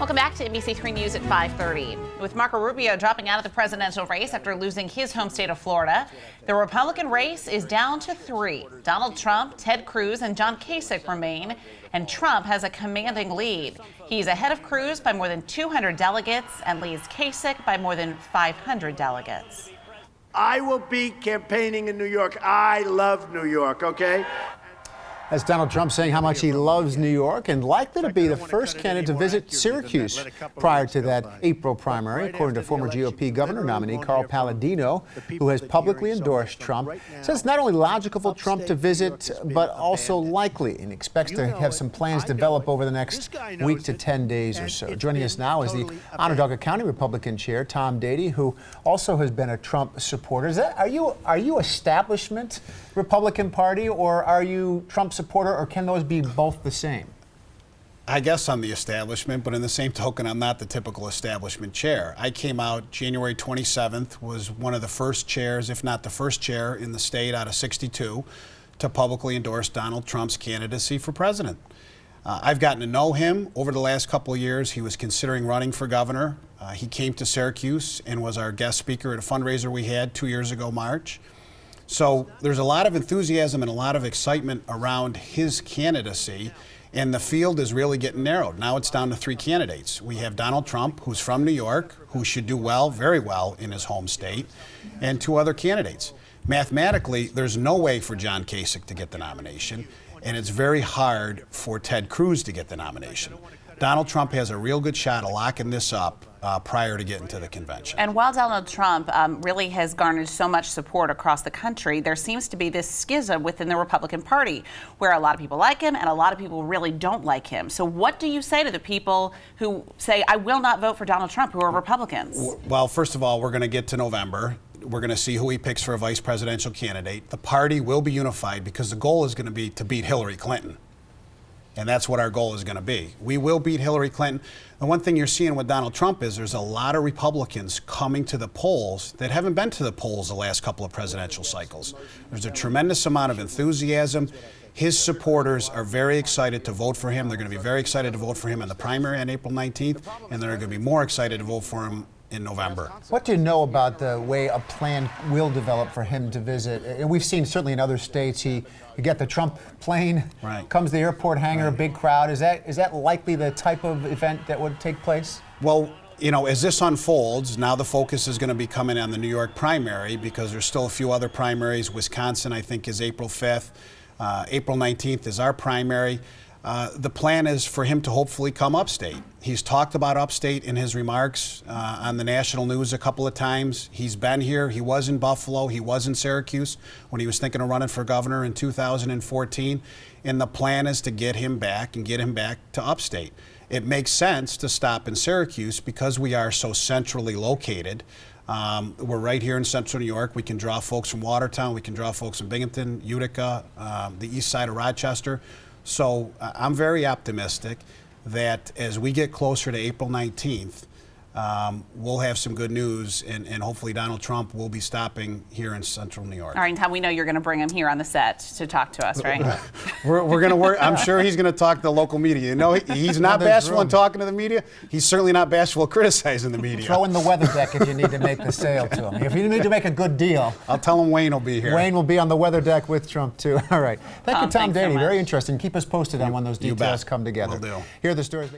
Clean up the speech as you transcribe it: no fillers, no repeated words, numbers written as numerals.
Welcome back to NBC3 News at 5:30. With Marco Rubio dropping out of the presidential race after losing his home state of Florida, the Republican race is down to 3. Donald Trump, Ted Cruz, and John Kasich remain, and Trump has a commanding lead. He's ahead of Cruz by more than 200 delegates and leads Kasich by more than 500 delegates. I will be campaigning in New York. I love New York, okay? That's Donald Trump saying how much he loves New York and likely to be the first candidate to visit Syracuse prior to that April primary, according to former GOP governor nominee Carl Palladino, who has publicly endorsed Trump. Says it's not only logical for Trump to visit, but also likely, and expects to have some plans develop over the next week to 10 days or so. Joining us now is the Onondaga County Republican Chair, Tom Dadey, who also has been a Trump supporter. Are you establishment Republican Party, or are you Trump supporter, or can those be both the same? I guess I'm the establishment, but in the same token, I'm not the typical establishment chair. I came out January 27th, was one of the first chairs, if not the first chair in the state out of 62, to publicly endorse Donald Trump's candidacy for president. I've gotten to know him over the last couple of years. He was considering running for governor. He came to Syracuse and was our guest speaker at a fundraiser we had 2 years ago, March. So there's a lot of enthusiasm and a lot of excitement around his candidacy, and the field is really getting narrowed. Now it's down to 3 candidates. We have Donald Trump, who's from New York, who should do well, very well in his home state, and 2 other candidates. Mathematically, there's no way for John Kasich to get the nomination, and it's very hard for Ted Cruz to get the nomination. Donald Trump has a real good shot of locking this up prior to getting to the convention. And while Donald Trump really has garnered so much support across the country, there seems to be this schism within the Republican Party where a lot of people like him and a lot of people really don't like him. So what do you say to the people who say, I will not vote for Donald Trump, who are Republicans? Well, first of all, we're going to get to November. We're going to see who he picks for a vice presidential candidate. The party will be unified because the goal is going to be to beat Hillary Clinton. And that's what our goal is going to be. We will beat Hillary Clinton. The one thing you're seeing with Donald Trump is there's a lot of Republicans coming to the polls that haven't been to the polls the last couple of presidential cycles. There's a tremendous amount of enthusiasm. His supporters are very excited to vote for him. They're going to be very excited to vote for him in the primary on April 19th, and they're going to be more excited to vote for him in November. What do you know about the way a plan will develop for him to visit? And we've seen certainly in other states, you get the Trump plane, right, comes to the airport hangar, a big crowd. Is that likely the type of event that would take place? Well, you know, as this unfolds, now the focus is going to be coming on the New York primary because there's still a few other primaries. Wisconsin, I think, is April 5th. April 19th is our primary. The plan is for him to hopefully come upstate. He's talked about upstate in his remarks on the national news a couple of times. He's been here. He was in Buffalo. He was in Syracuse when he was thinking of running for governor in 2014. And the plan is to get him back and get him back to upstate. It makes sense to stop in Syracuse because we are so centrally located. We're right here in central New York. We can draw folks from Watertown. We can draw folks from Binghamton, Utica, the east side of Rochester. So I'm very optimistic that as we get closer to April 19th, we'll have some good news, and hopefully Donald Trump will be stopping here in central New York. All right, Tom, we know you're going to bring him here on the set to talk to us, right? We're going to work. I'm sure he's going to talk to the local media. You know, he's not bashful in talking to the media. He's certainly not bashful criticizing the media. Throw in the weather deck if you need to make the sale to him. If you need to make a good deal. I'll tell him Wayne will be here. Wayne will be on the weather deck with Trump, too. All right. Thank you, Tom Dadey. So very interesting. Keep us posted on when those details come together. Will do. Here are the stories.